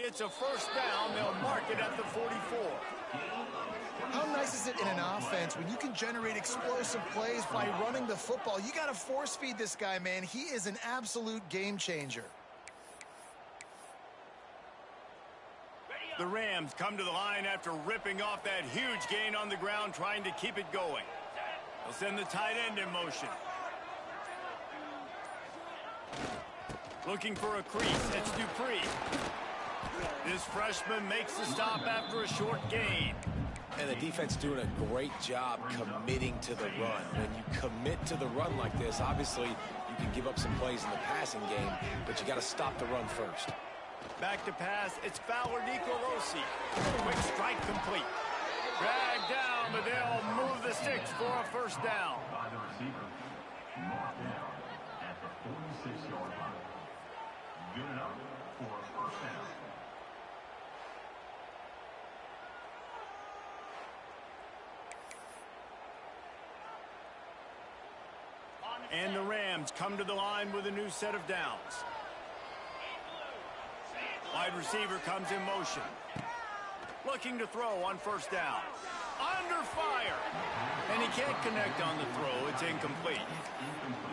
It's a first down. They'll mark it at the 44. How nice is it in an offense when you can generate explosive plays by running the football? You got to force feed this guy, man. He is an absolute game changer. The Rams come to the line after ripping off that huge gain on the ground, trying to keep it going. They'll send the tight end in motion. Looking for a crease. It's Dupree. This freshman makes the stop after a short gain. And the defense doing a great job committing to the run. When you commit to the run like this, obviously you can give up some plays in the passing game, but you got to stop the run first. Back to pass. It's Fowler Nicolosi. Quick strike complete. Dragged down, but they'll move the sticks for a first down. By the receiver, marked down at the 46-yard line. Good enough for a first down. And the Rams come to the line with a new set of downs. Wide receiver comes in motion. Looking to throw on first down. Under fire. And he can't connect on the throw. It's incomplete.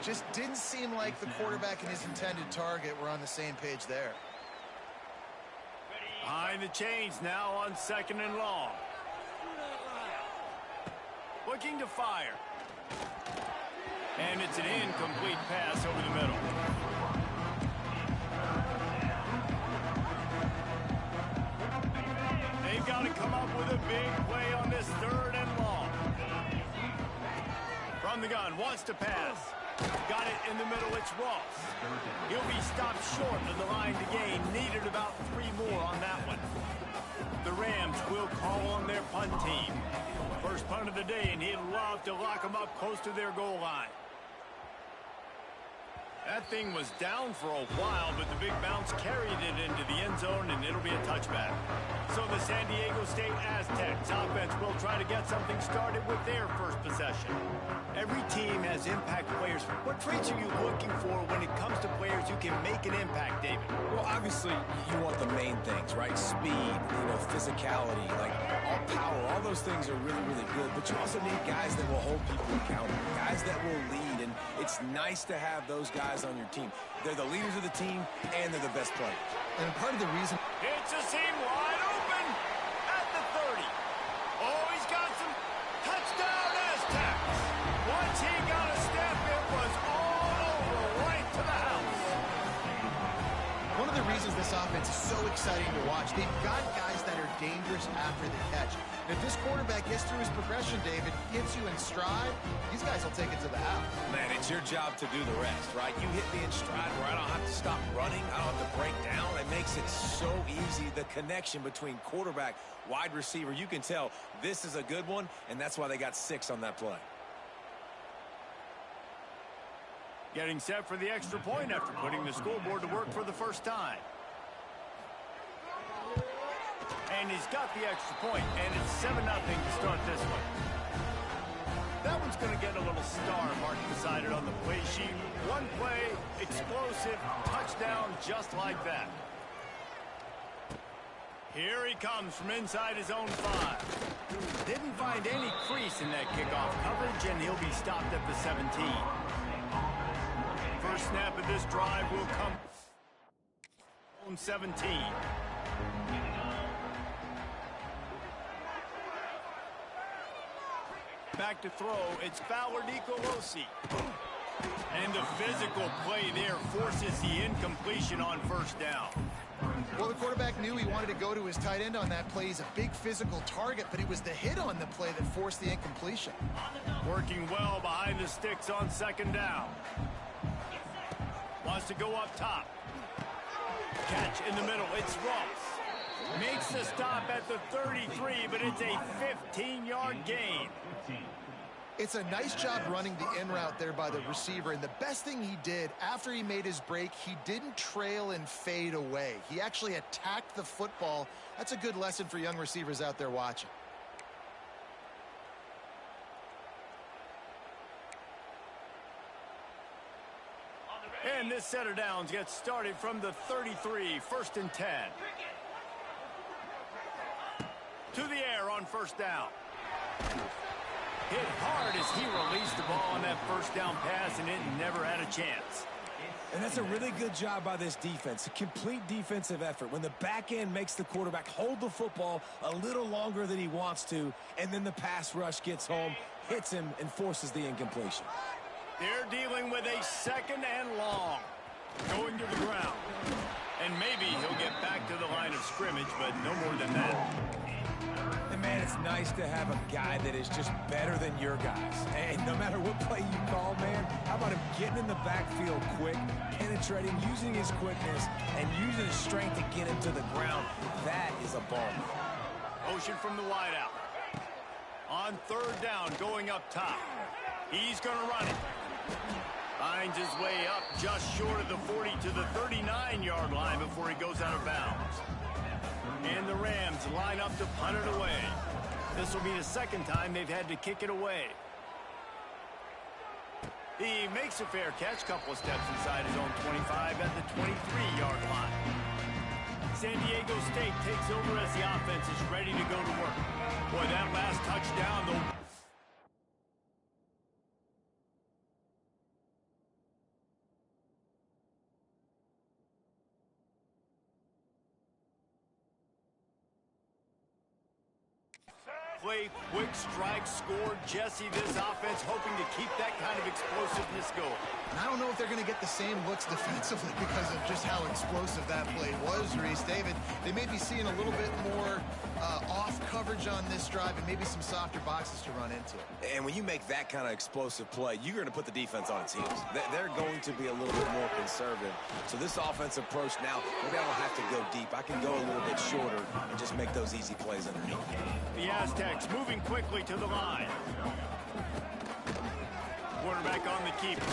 Just didn't seem like the quarterback and his intended target were on the same page there. Behind the chains now on second and long. Looking to fire. And it's an incomplete pass over the middle. They've got to come up with a big play on this third and long. From the gun, wants to pass. Got it in the middle, it's Ross. He'll be stopped short of the line to gain. Needed about 3 more on that one. The Rams will call on their punt team. First punt of the day, and he'd love to lock them up close to their goal line. That thing was down for a while, but the big bounce carried it into the end zone, and it'll be a touchback. So the San Diego State Aztecs offense will try to get something started with their first possession. Every team has impact players. What traits are you looking for when it comes to players who can make an impact, David? Well, obviously, you want the main things, right? Speed, physicality, like all power. All those things are really, really good. But you also need guys that will hold people accountable, guys that will lead. And it's nice to have those guys on your team. They're the leaders of the team, and they're the best players. And part of the reason... It's a seam wide open at the 30. Oh, he's got some touchdown Aztecs. Once he got a step, it was all over, right to the house. One of the reasons this offense is so exciting to watch, they've got guys that are dangerous after the catch. And if this quarterback gets through his progression, David, hits you in stride, these guys will take it to the house. Man, it's your job to do the rest, right? You hit me in stride where I don't have to stop running. I don't have to break down. It makes it so easy, the connection between quarterback, wide receiver. You can tell this is a good one, and that's why they got 6 on that play. Getting set for the extra point after putting the scoreboard to work for the first time. And he's got the extra point, and it's 7-0 to start this one. That one's going to get a little star mark beside it on the play sheet. One play, explosive, touchdown, just like that. Here he comes from inside his own 5. Didn't find any crease in that kickoff coverage, and he'll be stopped at the 17. First snap of this drive will come on 17. Back to throw, it's Fowler Nicolosi. And the physical play there forces the incompletion on first down. Well, the quarterback knew he wanted to go to his tight end on that play. He's a big physical target, but it was the hit on the play that forced the incompletion. Working well behind the sticks on second down. Wants to go up top. Catch in the middle, it's Ross. Makes the stop at the 33, but it's a 15-yard gain. It's a nice job running the in route there by the receiver, and the best thing he did after he made his break, he didn't trail and fade away. He actually attacked the football. That's a good lesson for young receivers out there watching. And this set of downs gets started from the 33, 1st and 10. to the air on first down. Hit hard as he released the ball on that first down pass, and it never had a chance. And that's a really good job by this defense. A complete defensive effort. When the back end makes the quarterback hold the football a little longer than he wants to, and then the pass rush gets home, hits him, and forces the incompletion. They're dealing with a second and long. Going to the ground. And maybe he'll get back to the line of scrimmage, but no more than that. And man, it's nice to have a guy that is just better than your guys. And no matter what play you call, man, how about him getting in the backfield quick, penetrating, using his quickness, and using his strength to get him to the ground. That is a ball. Motion from the wideout. On third down, going up top. He's going to run it. Finds his way up just short of the 40 to the 39-yard line before he goes out of bounds. And the Rams line up to punt it away. This will be the second time they've had to kick it away. He makes a fair catch, couple of steps inside his own 25 at the 23-yard line. San Diego State takes over as the offense is ready to go to work. Boy, that last touchdown, though. Play, quick strike, score. Jesse, this offense hoping to keep that kind of explosiveness going. And I don't know if they're going to get the same looks defensively because of just how explosive that play was, Reese. David, they may be seeing a little bit more off coverage on this drive and maybe some softer boxes to run into. And when you make that kind of explosive play, you're going to put the defense on its heels. They're going to be a little bit more conservative. So this offensive approach now, maybe I don't have to go deep. I can go a little bit shorter and just make those easy plays underneath. The Aztecs moving quickly to the line. Quarterback on the keeper.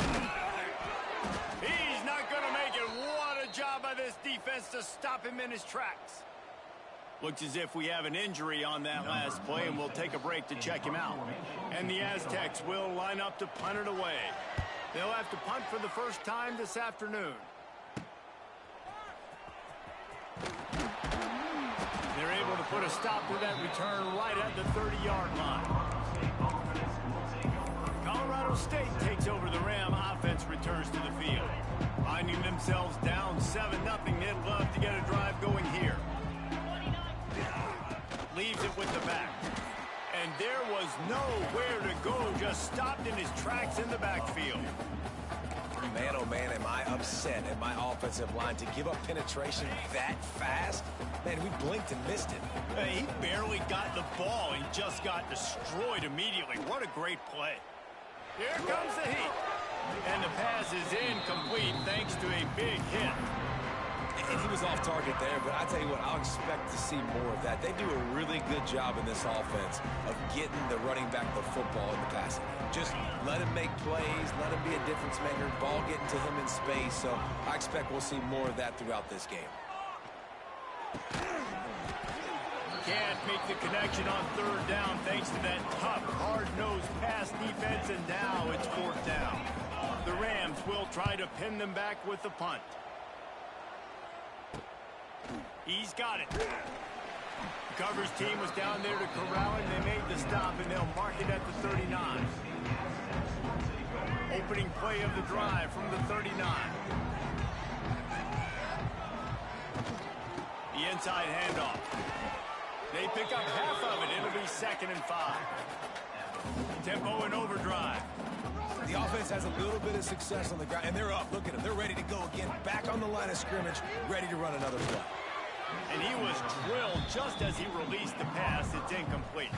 He's not going to make it. What a job by this defense to stop him in his tracks. Looks as if we have an injury on that last play, and we'll take a break to check him out. And the Aztecs will line up to punt it away. They'll have to punt for the first time this afternoon. They're able to put a stop to that return right at the 30-yard line. Colorado State takes over the Ram. Offense returns to the field. Finding themselves down 7-0. They'd love to get a drive going here. Leaves it with the back. And there was nowhere to go. Just stopped in his tracks in the backfield. Man, oh man, am I upset at my offensive line to give up penetration that fast? Man, we blinked and missed it. He barely got the ball. He just got destroyed immediately. What a great play. Here comes the heat. And the pass is incomplete thanks to a big hit. And he was off target there, but I tell you what, I'll expect to see more of that. They do a really good job in this offense of getting the running back the football in the passing game. Just let him make plays, let him be a difference maker, ball getting to him in space. So I expect we'll see more of that throughout this game. Can't make the connection on third down thanks to that tough, hard-nosed pass defense, and now it's fourth down. The Rams will try to pin them back with the punt. He's got it. The coverage team was down there to corral him. They made the stop, and they'll mark it at the 39. Opening play of the drive from the 39. The inside handoff. They pick up half of it. It'll be 2nd and 5. Tempo and overdrive. The offense has a little bit of success on the ground, and they're up. Look at them. They're ready to go again. Back on the line of scrimmage, ready to run another play. And he was drilled just as he released the pass. It's incomplete.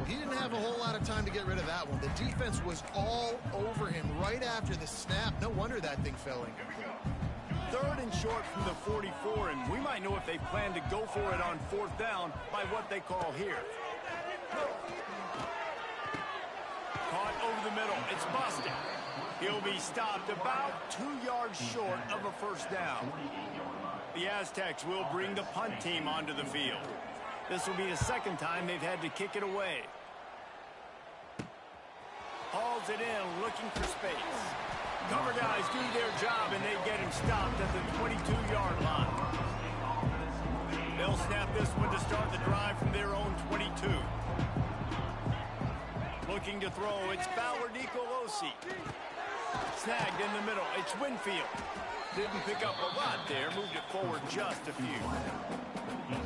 He didn't have a whole lot of time to get rid of that one. The defense was all over him right after the snap. No wonder that thing fell incomplete. 3rd and short from the 44, and we might know if they plan to go for it on 4th down by what they call here. Caught over the middle. It's busted. He'll be stopped about 2 yards short of a first down. The Aztecs will bring the punt team onto the field. This will be the second time they've had to kick it away. Hauls it in, looking for space. Cover guys do their job, and they get him stopped at the 22-yard line. They'll snap this one to start the drive from their own 22. Looking to throw, it's Fowler Nicolosi. Snagged in the middle, it's Winfield. Didn't pick up a lot there, moved it forward just a few.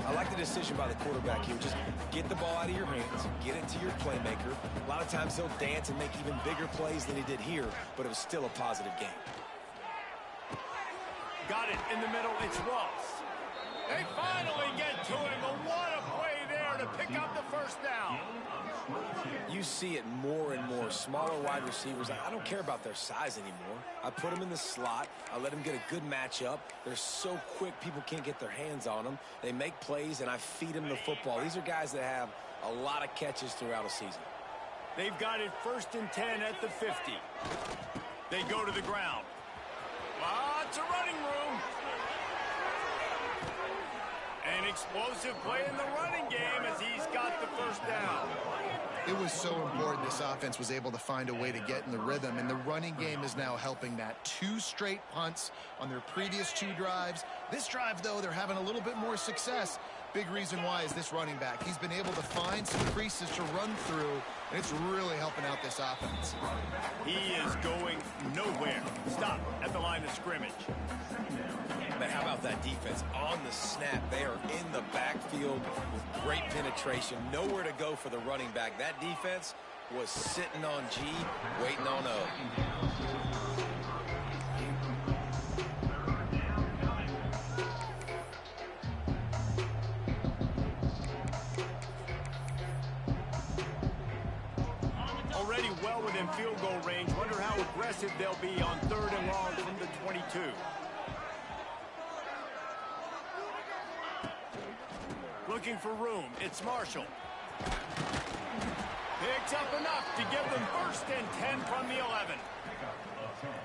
I like the decision by the quarterback here. Just get the ball out of your hands, get it to your playmaker. A lot of times he'll dance and make even bigger plays than he did here, but it was still a positive game. Got it in the middle, it's Ross. They finally get to him, but what a play there to pick up the first down. You see it more and more. Smaller wide receivers, I don't care about their size anymore. I put them in the slot. I let them get a good matchup. They're so quick, people can't get their hands on them. They make plays, and I feed them the football. These are guys that have a lot of catches throughout a season. They've got it 1st and 10 at the 50. They go to the ground. Lots of running room. An explosive play in the running game as he's got the first down. It was so important this offense was able to find a way to get in the rhythm, and the running game is now helping that. 2 straight punts on their previous 2 drives. This drive, though, they're having a little bit more success. Big reason why is this running back. He's been able to find some creases to run through, and it's really helping out this offense. He is going nowhere. Stop at the line of scrimmage. But how about that defense? On the snap, they are in the backfield with great penetration. Nowhere to go for the running back. That defense was sitting on G, waiting on O. Already well within field goal range. Wonder how aggressive they'll be on 3rd and long from the 22. Looking for room, it's Marshall. Picks up enough to give them 1st and 10 from the 11.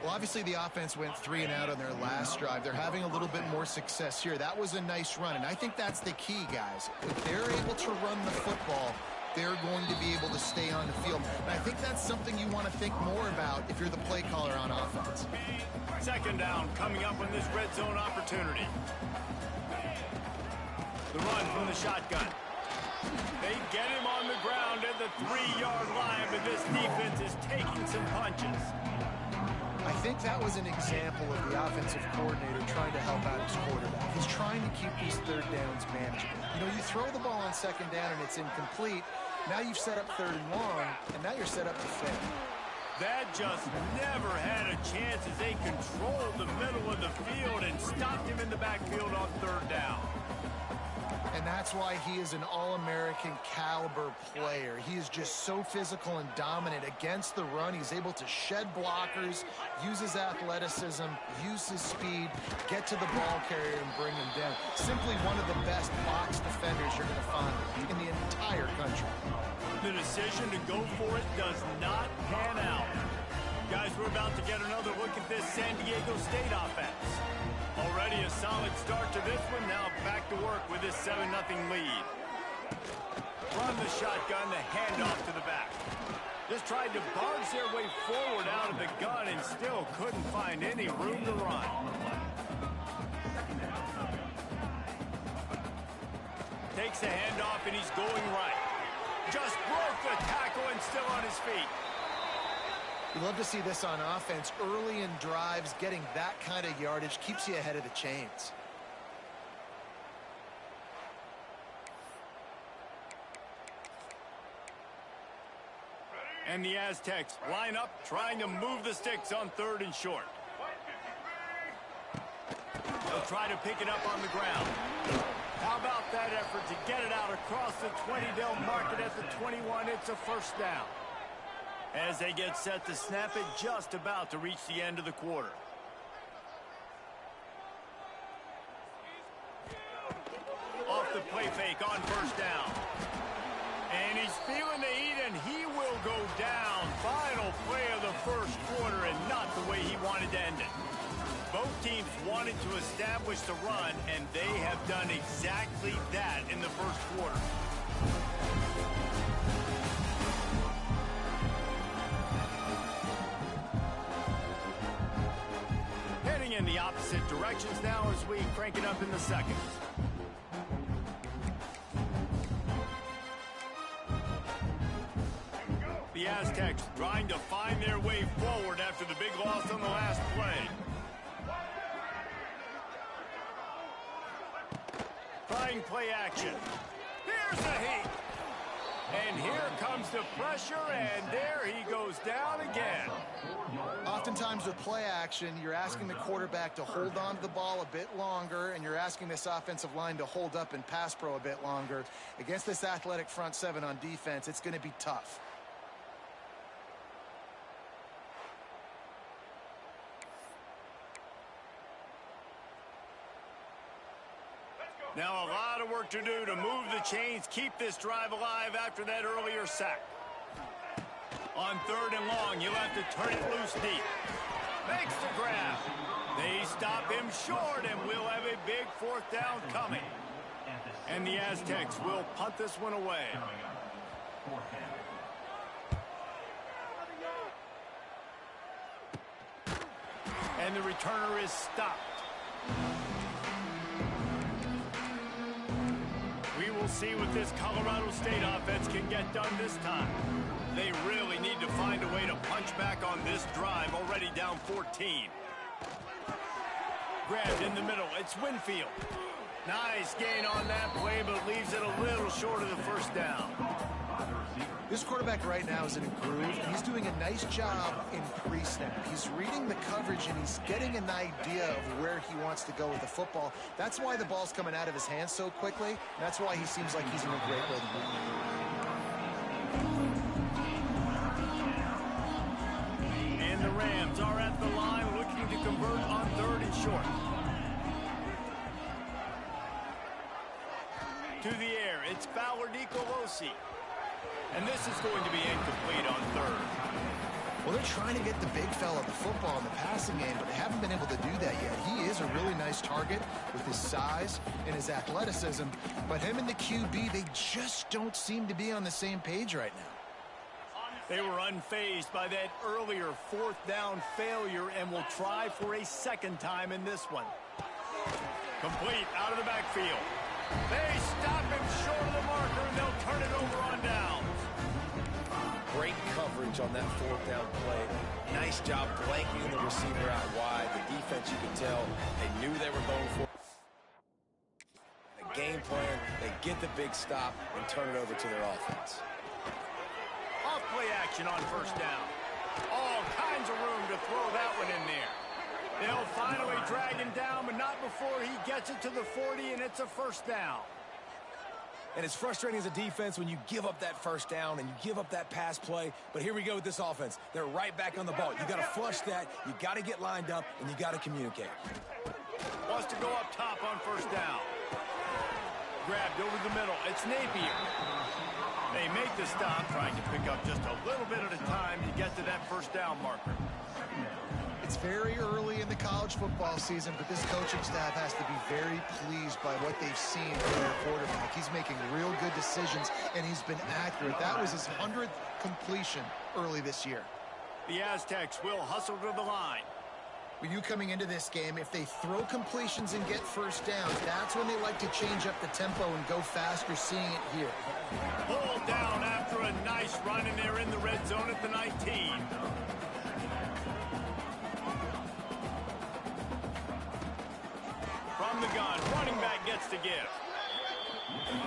Well, obviously the offense went 3 and out on their last drive. They're having a little bit more success here. That was a nice run, and I think that's the key, guys. If they're able to run the football, they're going to be able to stay on the field. And I think that's something you want to think more about if you're the play caller on offense. 2nd down coming up on this red zone opportunity. The run from the shotgun. They get him on the ground at the 3-yard line, but this defense is taking some punches. I think that was an example of the offensive coordinator trying to help out his quarterback. He's trying to keep these 3rd downs manageable. You know, you throw the ball on 2nd down and it's incomplete. Now you've set up 3rd and long, and now you're set up to fail. That just never had a chance as they controlled the middle of the field and stopped him in the backfield on 3rd down. And that's why he is an All-American caliber player. He is just so physical and dominant against the run. He's able to shed blockers, use his athleticism, use his speed, get to the ball carrier and bring him down. Simply one of the best box defenders you're going to find in the entire country. The decision to go for it does not pan out. Guys, we're about to get another look at this San Diego State offense. Already a solid start to this one. Now back to work with this 7-0 lead. Run the shotgun, the handoff to the back. Just tried to barge their way forward out of the gun and still couldn't find any room to run. Takes the handoff and he's going right. Just broke the tackle and still on his feet. You love to see this on offense. Early in drives, getting that kind of yardage keeps you ahead of the chains. And the Aztecs line up, trying to move the sticks on 3rd and short. They'll try to pick it up on the ground. How about that effort to get it out across the 20? They'll mark it at the 21. It's a 1st down. As they get set to snap it, just about to reach the end of the quarter. Off the play fake on 1st down. And he's feeling the heat, and he will go down. Final play of the 1st quarter, and not the way he wanted to end it. Both teams wanted to establish the run, and they have done exactly that in the 1st quarter. Heading in the opposite directions now as we crank it up in the 2nd. The Aztecs trying to find their way forward after the big loss on the last play. Trying play action. Here's a heat. And here comes the pressure, and there he goes down again. Oftentimes with play action, you're asking the quarterback to hold on to the ball a bit longer, and you're asking this offensive line to hold up and pass pro a bit longer. Against this athletic front seven on defense, it's going to be tough. Now a lot of work to do to move the chains, keep this drive alive after that earlier sack. On 3rd and long, you'll have to turn it loose deep. Makes the grab. They stop him short, and we'll have a big 4th down coming. And the Aztecs will punt this one away. And the returner is stopped. We will see what this Colorado State offense can get done this time. They really need to find a way to punch back on this drive, already down 14. Grabbed in the middle. It's Winfield. Nice gain on that play, but leaves it a little short of the 1st down. This quarterback right now is in a groove, and he's doing a nice job in pre-snap. He's reading the coverage, and he's getting an idea of where he wants to go with the football. That's why the ball's coming out of his hands so quickly, and that's why he seems like he's in a great rhythm. And the Rams are at the line looking to convert on 3rd and short. To the air, it's Fowler Nicolosi. And this is going to be incomplete on 3rd. Well, they're trying to get the big fella the football in the passing game, but they haven't been able to do that yet. He is a really nice target with his size and his athleticism, but him and the QB, they just don't seem to be on the same page right now. They were unfazed by that earlier 4th down failure and will try for a 2nd time in this one. Complete out of the backfield. They stop him short of the marker, and they'll turn it over on down. Great coverage on that 4th down play. Nice job blanking the receiver out wide. The defense, you can tell, they knew they were going for the game plan. They get the big stop and turn it over to their offense. Off play action on 1st down. All kinds of room to throw that one in there. They'll finally drag him down, but not before he gets it to the 40, and it's a 1st down. And it's frustrating as a defense when you give up that 1st down and you give up that pass play. But here we go with this offense. They're right back on the ball. You got to flush that. You got to get lined up, and you got to communicate. Wants to go up top on 1st down. Grabbed over the middle. It's Napier. They make the stop, trying to pick up just a little bit at a time to get to that 1st down marker. It's very early in the college football season, but this coaching staff has to be very pleased by what they've seen from their quarterback. He's making real good decisions, and he's been accurate. That was his 100th completion early this year. The Aztecs will hustle to the line. With you coming into this game, if they throw completions and get 1st downs, that's when they like to change up the tempo and go faster, seeing it here. Pulled down after a nice run, and they're in the red zone at the 19. From the gun, running back gets the gift.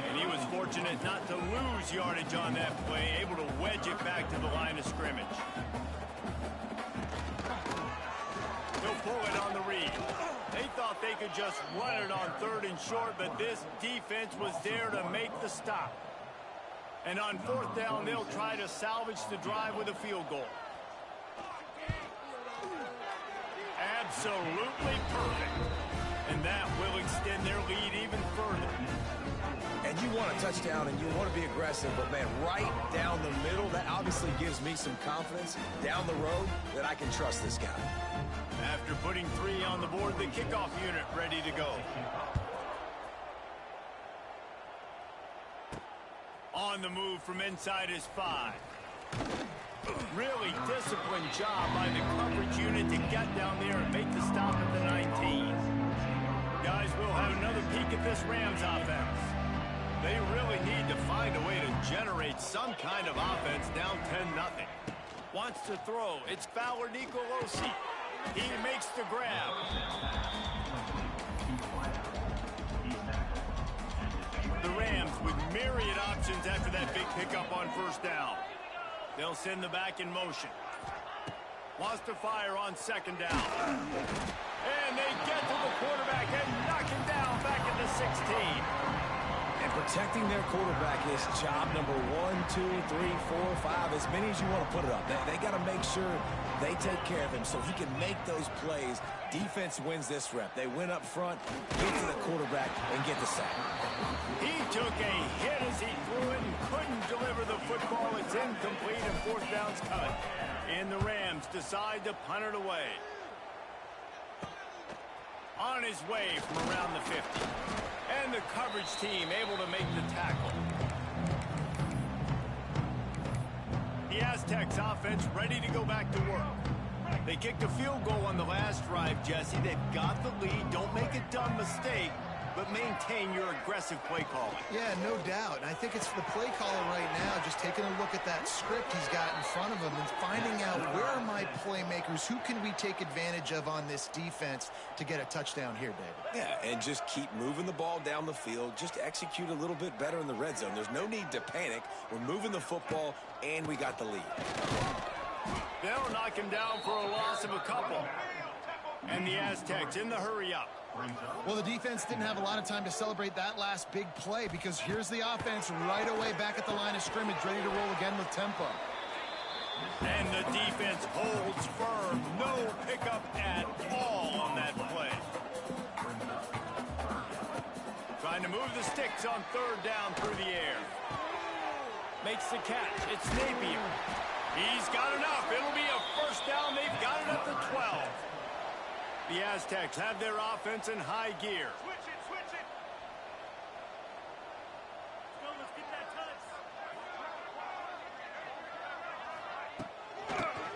And he was fortunate not to lose yardage on that play, able to wedge it back to the line of scrimmage. He'll pull it on the read. They thought they could just run it on 3rd and short, but this defense was there to make the stop. And on 4th down, they'll try to salvage the drive with a field goal. Absolutely perfect. And that will extend their lead even further. And you want a touchdown and you want to be aggressive, but man, right down the middle, that obviously gives me some confidence down the road that I can trust this guy. After putting 3 on the board, the kickoff unit ready to go. On the move from inside his 5. Really disciplined job by the coverage unit to get down there and make the stop at the 19. Guys, we'll have another peek at this Rams offense. They really need to find a way to generate some kind of offense down 10-0. Wants to throw. It's Fowler Nicolosi. He makes the grab. The Rams with myriad options after that big pickup on first down. They'll send the back in motion. Wants to fire on second down. And they get to the quarterback and knock him down back at the 16. And protecting their quarterback is job number 1, 2, 3, 4, 5, as many as you want to put it up. They got to make sure they take care of him so he can make those plays. Defense wins this rep. They win up front, get to the quarterback, and get the sack. He took a hit as he threw it and couldn't deliver the football. It's incomplete and fourth down's cut. And the Rams decide to punt it away. On his way from around the 50. And the coverage team able to make the tackle. The Aztecs offense ready to go back to work. They kicked a field goal on the last drive, Jesse. They've got the lead. Don't make a dumb mistake, but maintain your aggressive play calling. Yeah, no doubt. And I think it's the play caller right now just taking a look at that script he's got in front of him and finding out where are my playmakers, who can we take advantage of on this defense to get a touchdown here, David. Yeah, and just keep moving the ball down the field. Just execute a little bit better in the red zone. There's no need to panic. We're moving the football, and we got the lead. They'll knock him down for a loss of a couple. And the Aztecs in the hurry up. Well, the defense didn't have a lot of time to celebrate that last big play because here's the offense right away back at the line of scrimmage, ready to roll again with tempo. And the defense holds firm. No pickup at all on that play. Trying to move the sticks on third down through the air. Makes the catch. It's Napier. He's got enough. It'll be a first down. They've got it at the 12. The Aztecs have their offense in high gear. Switch it, switch it. Let's get that touch.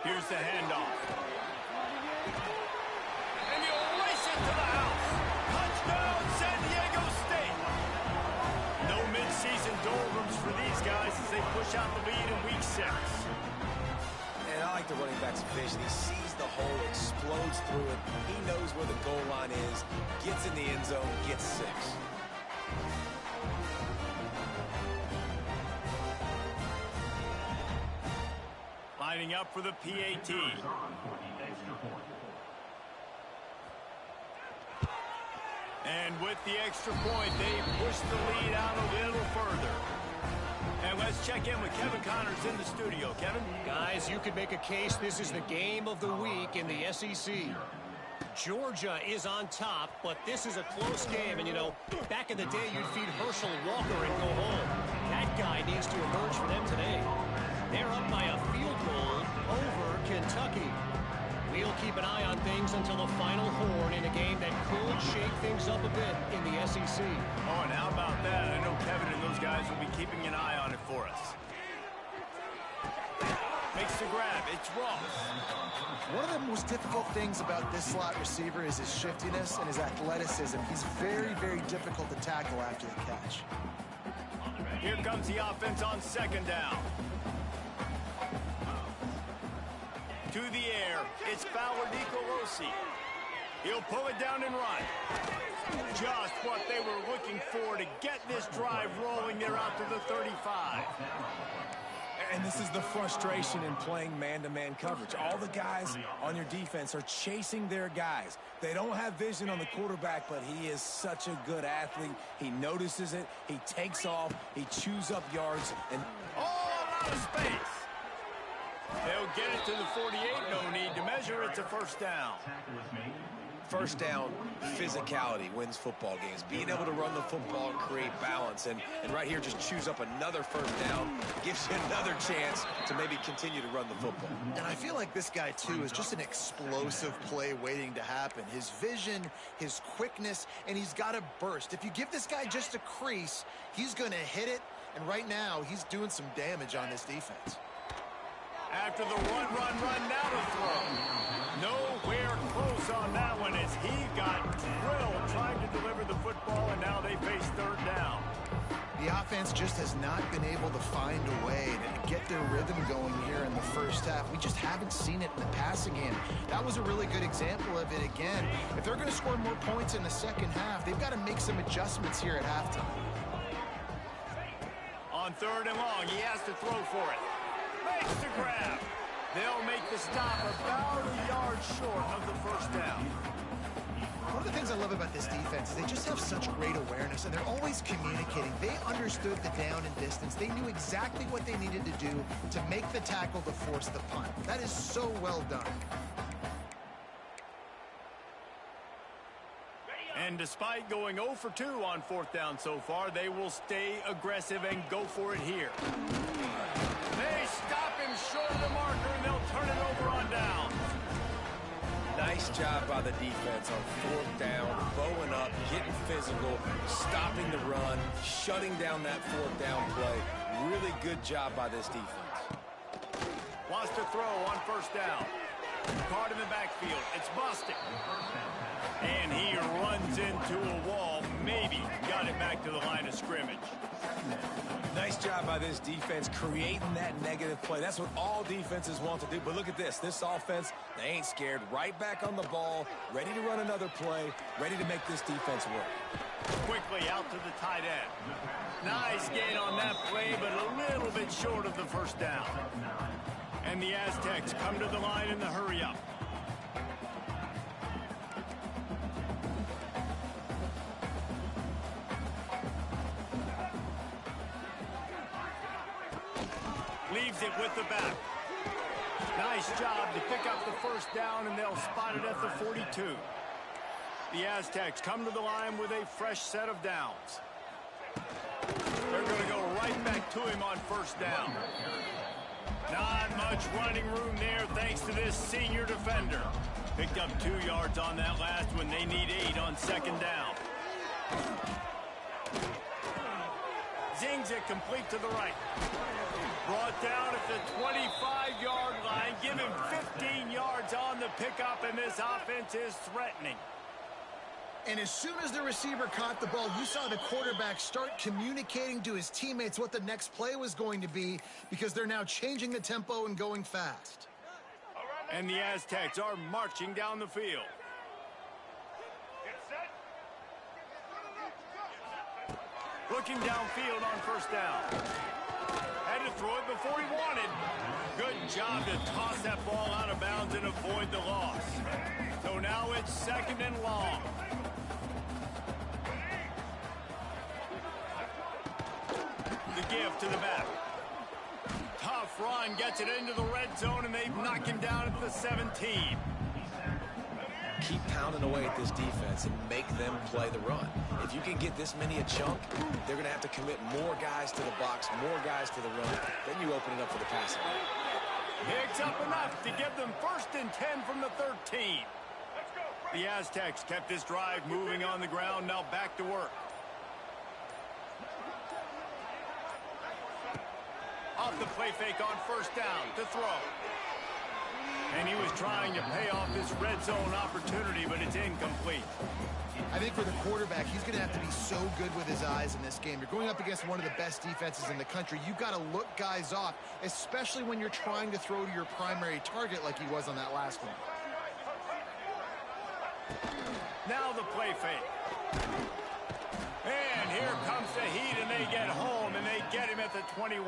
Here's the handoff. And he'll race it to the house. Touchdown, San Diego State. No midseason doldrums for these guys as they push out the lead in week 6. And I like the running back's vision. He sees the hole, explodes through it. He knows where the goal line is, gets in the end zone, gets 6. Lining up for the PAT. And with the extra point, they push the lead out a little further. And let's check in with Kevin Connors in the studio. Kevin? Guys, you could make a case this is the game of the week in the SEC. Georgia is on top, but this is a close game. And, you know, back in the day, you'd feed Herschel Walker and go home. That guy needs to emerge for them today. They're up by a field goal over Kentucky. We'll keep an eye on things until the final horn in a game that could shake things up a bit in the SEC. Oh, and how about that? I know Kevin and those guys will be keeping an eye on it for us. Makes the grab. It's Ross. One of the most difficult things about this slot receiver is his shiftiness and his athleticism. He's very, very difficult to tackle after the catch. Here comes the offense on second down. To the air, it's Fowler Nicolosi. He'll pull it down and run. Just what they were looking for to get this drive rolling. They're out to the 35. And this is the frustration in playing man-to-man coverage. All the guys on your defense are chasing their guys. They don't have vision on the quarterback, but he is such a good athlete. He notices it. He takes off. He chews up yards. And all out of space. They'll get it to the 48. No need to measure. It's a first down. First down, physicality wins football games. Being able to run the football and create balance. And right here, just chews up another first down. Gives you another chance to maybe continue to run the football. And I feel like this guy, too, is just an explosive play waiting to happen. His vision, his quickness, and he's got a burst. If you give this guy just a crease, he's going to hit it. And right now, he's doing some damage on this defense. After the run, now to throw. Nowhere close on that one as he got drilled trying to deliver the football, and now they face third down. The offense just has not been able to find a way to get their rhythm going here in the first half. We just haven't seen it in the passing game. That was a really good example of it again. If they're going to score more points in the second half, they've got to make some adjustments here at halftime. On 3rd and long, he has to throw for it. Makes the grab. They'll make the stop about a yard short of the first down. One of the things I love about this defense is they just have such great awareness, and they're always communicating. They understood the down and distance. They knew exactly what they needed to do to make the tackle to force the punt. That is so well done. And despite going 0 for 2 on 4th down so far, they will stay aggressive and go for it here. They stop him short of the marker, and they'll turn it over on down. Nice job by the defense on 4th down, bowing up, getting physical, stopping the run, shutting down that 4th down play. Really good job by this defense. Wants to throw on 1st down. Caught in the backfield. It's busted. And he runs into a wall. Maybe got it back to the line of scrimmage. Nice job by this defense creating that negative play. That's what all defenses want to do. But look at this. This offense, they ain't scared. Right back on the ball, ready to run another play, ready to make this defense work. Quickly out to the tight end. Nice gain on that play, but a little bit short of the 1st down. And the Aztecs come to the line in the hurry-up. Leaves it with the back. Nice job to pick up the 1st down, and they'll spot it at the 42. The Aztecs come to the line with a fresh set of downs. They're going to go right back to him on 1st down. Not much running room there thanks to this senior defender. Picked up 2 yards on that last one. They need 8 on 2nd down. Zings it complete to the right. Brought down at the 25-yard line. Give him 15 yards on the pickup, and this offense is threatening. And as soon as the receiver caught the ball, you saw the quarterback start communicating to his teammates what the next play was going to be, because they're now changing the tempo and going fast. And the Aztecs are marching down the field. Looking downfield on 1st down. Had to throw it before he wanted. Good job to toss that ball out of bounds and avoid the loss. So now it's 2nd and long. The give to the back. Tough run, gets it into the red zone, and they knock him down at the 17. Keep pounding away at this defense and make them play the run. If you can get this many a chunk, they're going to have to commit more guys to the box, more guys to the run. Then you open it up for the passing. Picks up enough to give them 1st and 10 from the 13. The Aztecs kept this drive moving on the ground, now back to work. Off the play fake on 1st down to throw. And he was trying to pay off this red zone opportunity, but it's incomplete. I think for the quarterback, he's going to have to be so good with his eyes in this game. You're going up against one of the best defenses in the country. You've got to look guys off, especially when you're trying to throw to your primary target like he was on that last one. Now the play fake. And here comes the heat, and they get home, and they get him at the 21.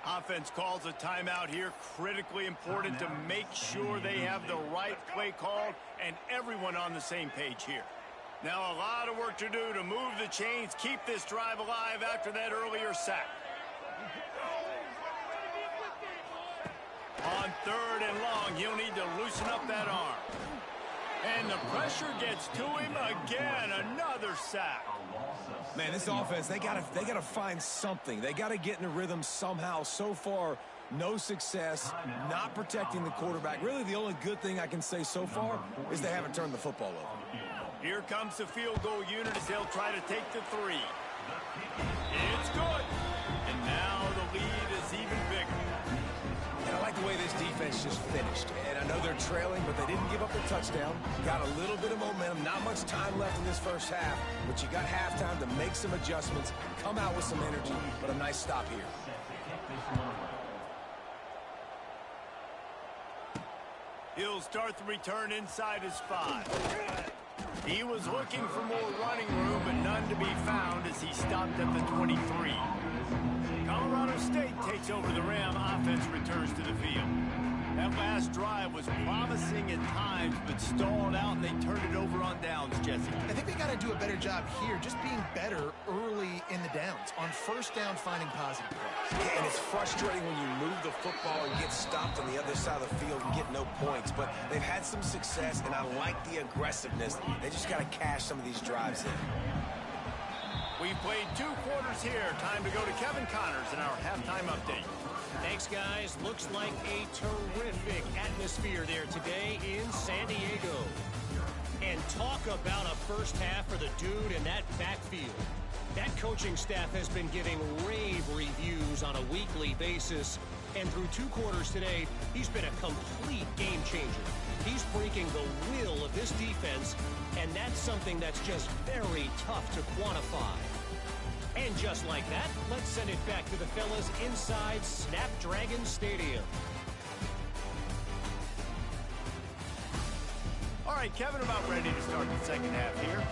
Offense calls a timeout here. Critically important to make sure they have the right play called and everyone on the same page here. Now a lot of work to do to move the chains, keep this drive alive after that earlier sack. On 3rd and long, he'll need to loosen up that arm. And the pressure gets to him again. Another sack. Man, this offense, they gotta find something. They gotta get in a rhythm somehow. So far, no success, not protecting the quarterback. Really, the only good thing I can say so far is they haven't turned the football over. Here comes the field goal unit as they'll try to take the 3. It's good. And now the lead is even bigger. And I like the way this defense just finished. And I know they're trailing, but they didn't give up the touchdown. Got a little bit of momentum. Not much time left in this first half, but you got halftime to make some adjustments, come out with some energy, but a nice stop here. He'll start the return inside his 5. He was looking for more running room, but none to be found as he stopped at the 23. Colorado State takes over the Ram. Offense returns to the field. That last drive was promising at times, but stalled out, and they turned it over on downs, Jesse. I think they got to do a better job here, just being better early in the downs. On first down, finding positive plays. Yeah, and it's frustrating when you move the football and get stopped on the other side of the field and get no points. But they've had some success, and I like the aggressiveness. They just got to cash some of these drives in. We've played 2 quarters here. Time to go to Kevin Connors in our halftime update. Thanks, guys. Looks like a terrific atmosphere there today in San Diego. And talk about a first half for the dude in that backfield. That coaching staff has been giving rave reviews on a weekly basis. And through 2 quarters today, he's been a complete game changer. He's breaking the will of this defense, and that's something that's just very tough to quantify. And just like that, let's send it back to the fellas inside Snapdragon Stadium. All right, Kevin, about ready to start the second half here.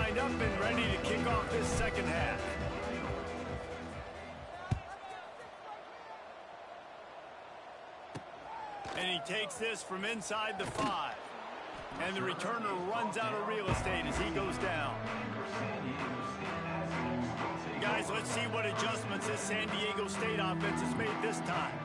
Up and ready to kick off this second half. And he takes this from inside the 5. And the returner runs out of real estate as he goes down. Guys, let's see what adjustments this San Diego State offense has made this time.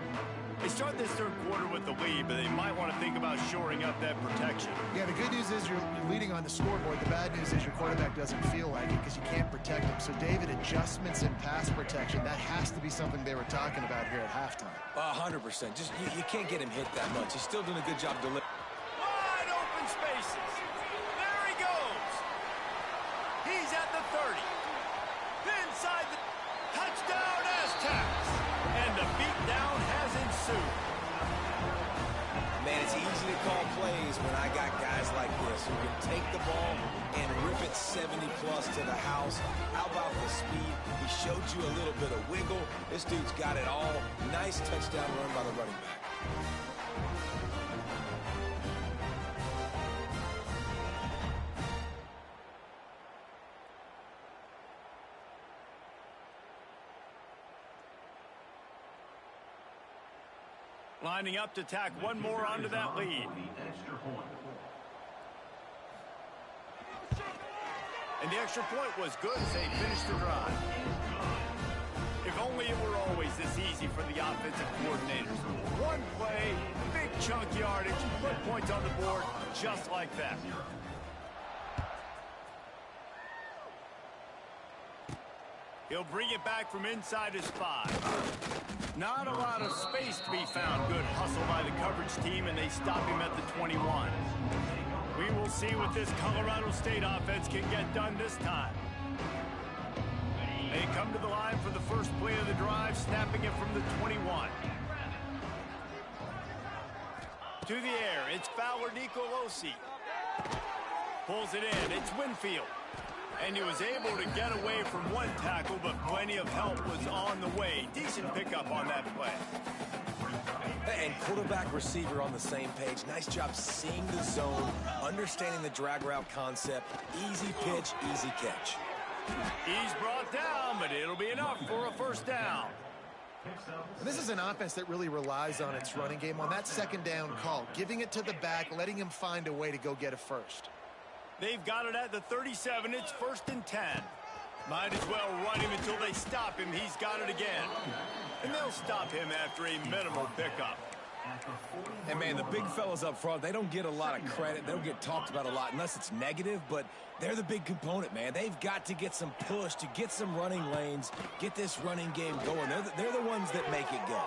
They start this third quarter with the lead, but they might want to think about shoring up that protection. Yeah, the good news is you're leading on the scoreboard. The bad news is your quarterback doesn't feel like it because you can't protect him. So, David, adjustments in pass protection, that has to be something they were talking about here at halftime. 100%. Just you can't get him hit that much. He's still doing a good job delivering. Wide open spaces. There he goes. He's at the 30. Inside the touchdown Aztecs. And the beatdown has ensued. Man, it's easy to call plays when I got guys like this who can take the ball and rip it 70-plus to the house. How about the speed? He showed you a little bit of wiggle. This dude's got it all. Nice touchdown run by the running back. Lining up to tack one more onto that lead. And the extra point was good as they finished the drive. If only it were always this easy for the offensive coordinators. One play, big chunk yardage, put points on the board just like that. He'll bring it back from inside his 5. Not a lot of space to be found. Good hustle by the coverage team, and they stop him at the 21. We will see what this Colorado State offense can get done this time. They come to the line for the first play of the drive, snapping it from the 21. To the air, it's Fowler Nicolosi. Pulls it in, it's Winfield. And he was able to get away from one tackle, but plenty of help was on the way. Decent pickup on that play. And quarterback receiver on the same page. Nice job seeing the zone, understanding the drag route concept. Easy pitch, easy catch. He's brought down, but it'll be enough for a first down. And this is an offense that really relies on its running game on that second down call, giving it to the back, letting him find a way to go get a first. They've got it at the 37. It's 1st and 10. Might as well run him until they stop him. He's got it again. And they'll stop him after a minimal pickup. And, man, the big fellas up front, they don't get a lot of credit. They don't get talked about a lot unless it's negative, but they're the big component, man. They've got to get some push, to get some running lanes, get this running game going. They're the ones that make it go.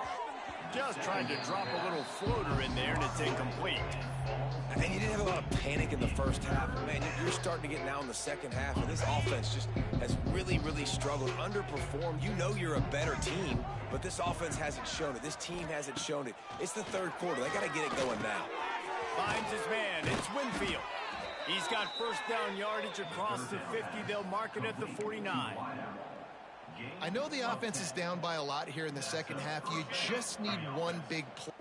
Just tried to drop a little floater in there, and it's incomplete. And you didn't have a lot of panic in the first half. Man, you're starting to get now in the second half, and this offense just has really, really struggled, underperformed. You know you're a better team, but this offense hasn't shown it. This team hasn't shown it. It's the third quarter. They got to get it going now. Finds his man. It's Winfield. He's got first down yardage across the 50. They'll mark it at the 49. I know the offense is down by a lot here in the second half. You just need one big play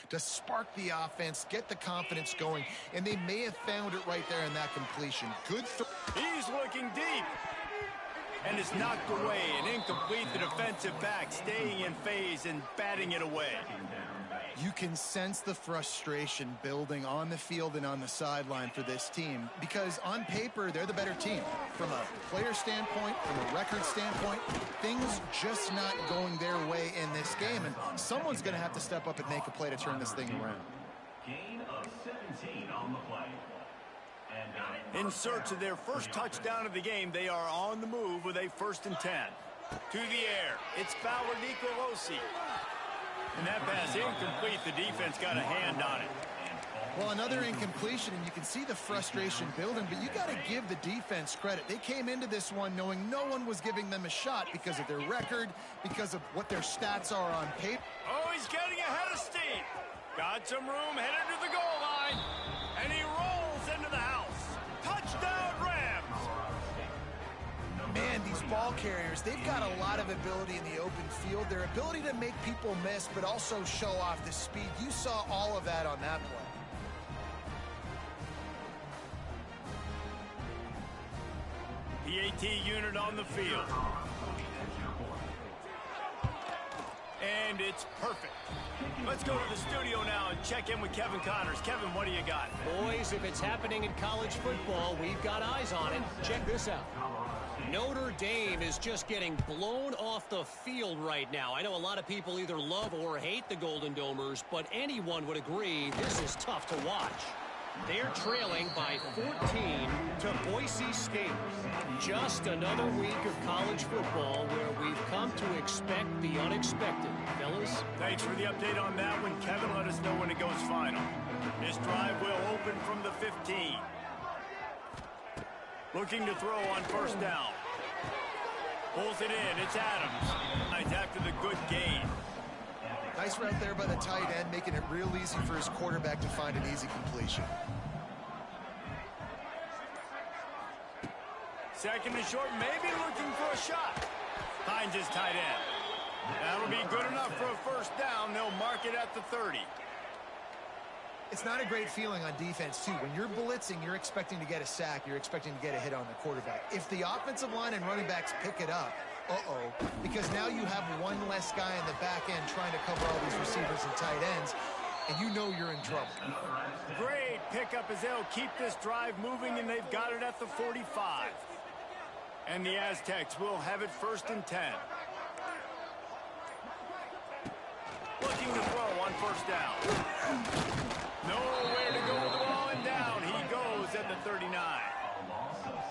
to spark the offense, get the confidence going, and they may have found it right there in that completion. Good throw. He's looking deep. And it's knocked away and incomplete. The defensive back staying in phase and batting it away. You can sense the frustration building on the field and on the sideline for this team because on paper, they're the better team. From a player standpoint, from a record standpoint, things just not going their way in this game, and someone's going to have to step up and make a play to turn this thing around. Gain of 17 on the play. In search of their first touchdown of the game, they are on the move with a 1st and 10. To the air, it's Fowler Nicolosi. And that pass incomplete. The defense got a hand on it. Well, another incompletion, and you can see the frustration building, but you got to give the defense credit. They came into this one knowing no one was giving them a shot because of their record, because of what their stats are on paper. Oh, he's getting ahead of steam. Got some room, headed to the goal line, and he rolls into the house. Touchdown, Rams! Man, these ball carriers, they've got a lot of ability in the open field. Their ability to make people miss, but also show off the speed. You saw all of that on that play. The AT unit on the field. And it's perfect. Let's go to the studio now and check in with Kevin Connors. Kevin, what do you got? Boys, if it's happening in college football, we've got eyes on it. Check this out. Notre Dame is just getting blown off the field right now. I know a lot of people either love or hate the Golden Domers, but anyone would agree this is tough to watch. They're trailing by 14 to Boise State. Just another week of college football where we've come to expect the unexpected. Fellas? Thanks for the update on that one, Kevin. Let us know when it goes final. This drive will open from the 15. Looking to throw on first down. Pulls it in. It's Adams. After the good gain. Nice route there by the tight end, making it real easy for his quarterback to find an easy completion. Second and short, maybe looking for a shot. Finds his tight end. That'll be good enough for a first down. They'll mark it at the 30. It's not a great feeling on defense, too. When you're blitzing, you're expecting to get a sack. You're expecting to get a hit on the quarterback. If the offensive line and running backs pick it up, because now you have one less guy in the back end trying to cover all these receivers and tight ends, and you know you're in trouble. Great pickup as they'll keep this drive moving, and they've got it at the 45. And the Aztecs will have it 1st and 10. Looking to throw on first down. Nowhere to go with the ball, and down he goes at the 39.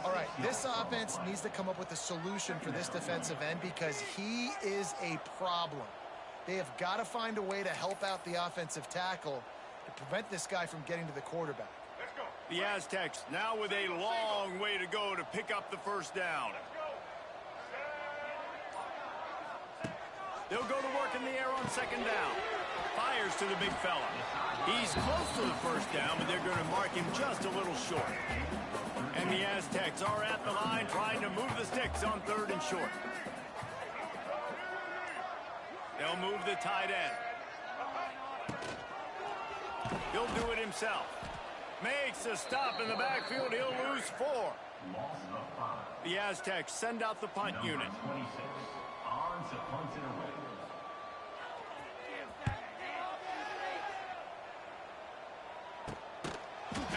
All right, this offense needs to come up with a solution for this defensive end because he is a problem. They have got to find a way to help out the offensive tackle to prevent this guy from getting to the quarterback. The Aztecs now with a long way to go to pick up the first down. They'll go to work in the air on second down. Fires to the big fella. He's close to the first down, but they're going to mark him just a little short. And the Aztecs are at the line trying to move the sticks on 3rd and short. They'll move the tight end. He'll do it himself. Makes a stop in the backfield. He'll lose 4. The Aztecs send out the punt unit. 26 on to punt it away.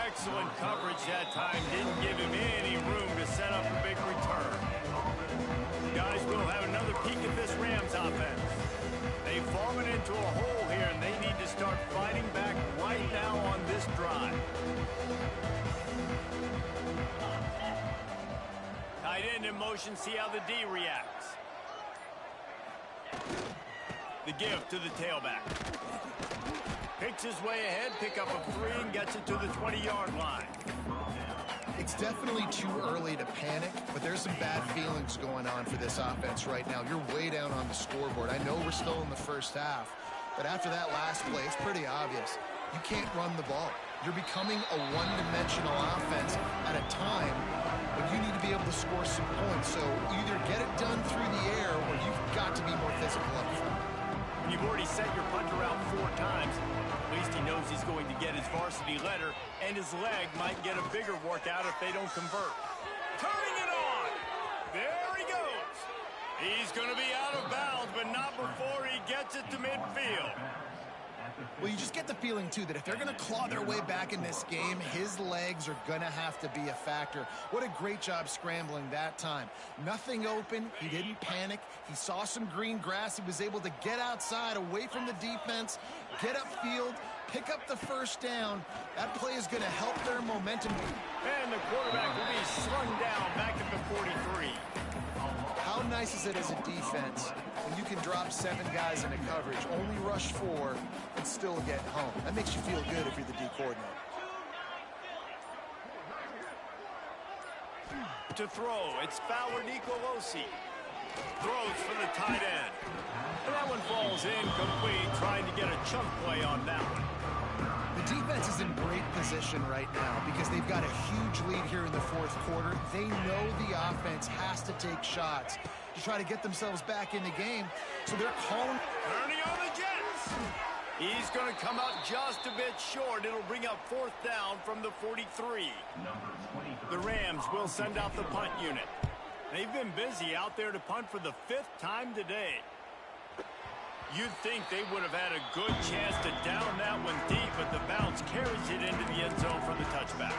Excellent coverage that time. Didn't give him any room to set up a big return. Guys, we'll have another peek at this Rams offense. tight end in motion, see how the D reacts. The give to the tailback. Picks his way ahead, pick up a 3, and gets it to the 20-yard line. It's definitely too early to panic, but there's some bad feelings going on for this offense right now. You're way down on the scoreboard. I know we're still in the first half, but after that last play, it's pretty obvious. You can't run the ball. You're becoming a one-dimensional offense at a time when you need to be able to score some points. So either get it done through the air or you've got to be more physical up front. When you've already sent your punter out 4 times, at least he knows he's going to get his varsity letter, and his leg might get a bigger workout if they don't convert. Turning it on! There he goes! He's going to be out of bounds, but not before he gets it to midfield. Well, you just get the feeling, too, that if they're going to claw their way back in this game, his legs are going to have to be a factor. What a great job scrambling that time. Nothing open. He didn't panic. He saw some green grass. He was able to get outside, away from the defense, get upfield, pick up the first down. That play is going to help their momentum. And the quarterback will be slung down back at the 43. How nice is it as a defense when you can drop 7 guys into coverage, only rush 4, and still get home? That makes you feel good if you're the D coordinator. To throw, it's Fowler Nicolosi. Throws for the tight end. And that one falls incomplete, trying to get a chunk play on that one. The defense is in great position right now because they've got a huge lead here in the 4th quarter. They know the offense has to take shots to try to get themselves back in the game. So they're calling. Turning on the Jets. He's going to come out just a bit short. It'll bring up 4th down from the 43. The Rams will send out the punt unit. They've been busy out there to punt for the 5th time today. You'd think they would have had a good chance to down that one deep, but the bounce carries it into the end zone for the touchback.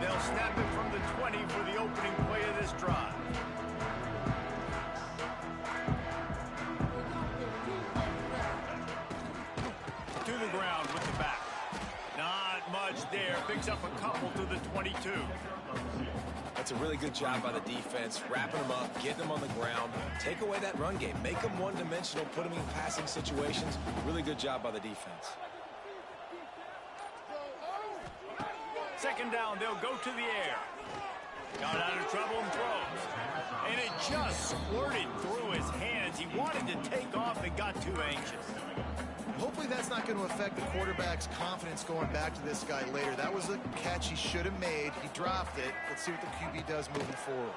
They'll snap it from the 20 for the opening play of this drive. To the ground with the back. Not much there. Picks up a couple to the 22. That's a really good job by the defense, wrapping them up, getting them on the ground, take away that run game, make them one-dimensional, put them in passing situations. Really good job by the defense. 2nd down, they'll go to the air. Got out of trouble and throws. And it just squirted through his hands. He wanted to take off and got too anxious. Hopefully that's not going to affect the quarterback's confidence going back to this guy later. That was a catch he should have made. He dropped it. Let's see what the QB does moving forward.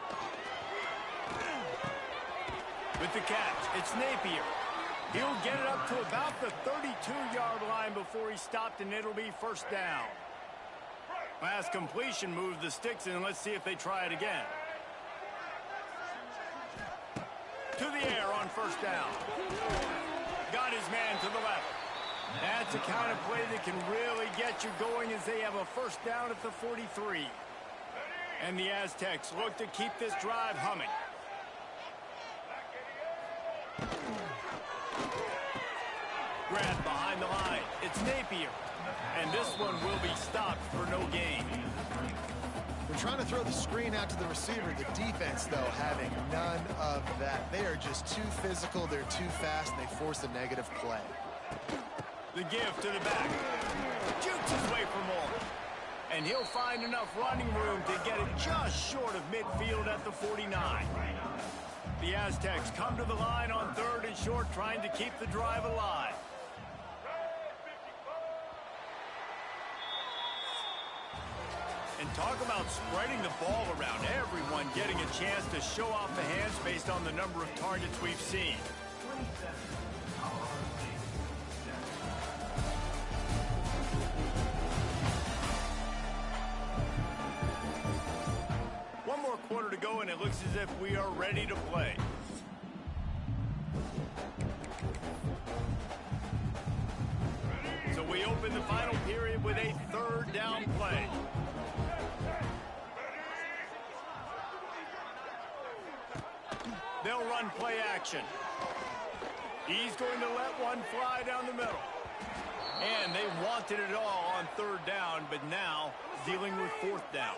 With the catch, it's Napier. He'll get it up to about the 32-yard line before he stopped, and it'll be 1st down. Last completion moved the sticks, and let's see if they try it again. To the air on 1st down. Got his man to the left. That's the kind of play that can really get you going as they have a 1st down at the 43. And the Aztecs look to keep this drive humming. Grab behind the line. It's Napier. And this one will be stopped for no gain. They're trying to throw the screen out to the receiver. The defense, though, having none of that. They are just too physical. They're too fast, and they force a negative play. The give to the back. Jukes his way for more. And he'll find enough running room to get it just short of midfield at the 49. The Aztecs come to the line on 3rd and short, trying to keep the drive alive. And talk about spreading the ball around. Everyone getting a chance to show off the hands based on the number of targets we've seen. One more quarter to go, and it looks as if we are ready to play. So we open the final period with a 3rd down play. They'll run play action. He's going to let one fly down the middle. And they wanted it all on 3rd down, but now dealing with 4th down.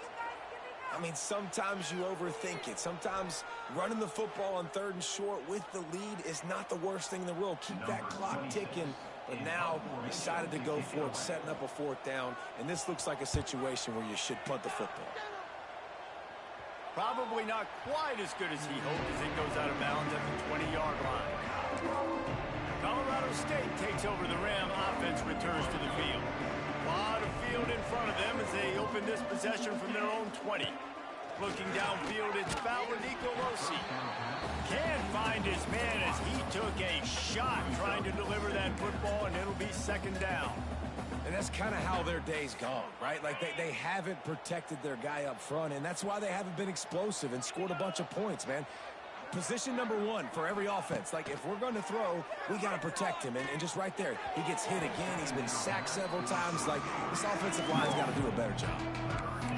I mean, sometimes you overthink it. Sometimes running the football on 3rd and short with the lead is not the worst thing in the world. Keep that clock ticking. But now decided to go for it, setting up a 4th down. And this looks like a situation where you should punt the football. Probably not quite as good as he hoped as it goes out of bounds at the 20-yard line. Colorado State takes over the Ram. Offense returns to the field. A lot of field in front of them as they open this possession from their own 20. Looking downfield, it's Fowler Nicolosi. Can't find his man as he took a shot trying to deliver that football, and it'll be 2nd down. And that's kind of how their day's gone, right? Like they haven't protected their guy up front, and that's why they haven't been explosive and scored a bunch of points, man. Position number 1 for every offense. Like, if we're going to throw, we got to protect him. And just right there, he gets hit again. He's been sacked several times. Like, this offensive line's got to do a better job.